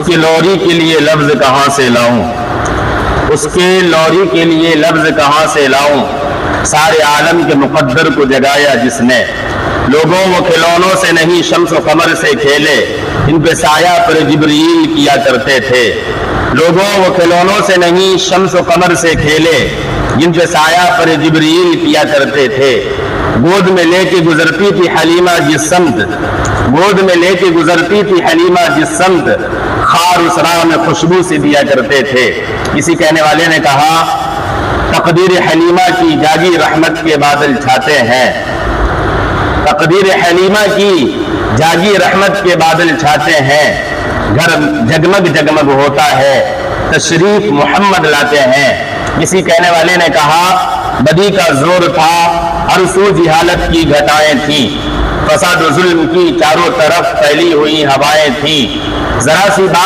उसकी लोरी के लिए लफ्ज कहाँ से लाऊं, उसके लोरी के लिए लफ्ज कहाँ से लाऊं। सारे आलम के मुकद्दर को जगाया जिसने, लोगों वो खिलौनों से नहीं शम्स व कमर से खेले, इन पे साया पर जिब्रील किया करते थे। लोगों वो खिलौनों से नहीं शम्स व कमर से खेले, जिन पे साया पर जिब्रील किया करते थे। गोद में लेके गुजरती थी हलीमा जिस समत, गोद में लेके गुजरती थी हलीमा जिस समत, खार उस राह में खुशबू से दिया करते थे। किसी कहने वाले ने कहा, तकदीर हलीमा की जागी रहमत के बादल छाते हैं, तकदीर हलीमा की जागी रहमत के बादल छाते हैं। घर जगमग जगमग होता है, तशरीफ मोहम्मद लाते हैं। किसी कहने वाले ने कहा, बदी का जोर था, अरसू जिहालत की घटाएं थी, फसाद जुल्म की चारों तरफ फैली हुई हवाएं थी। जरा सी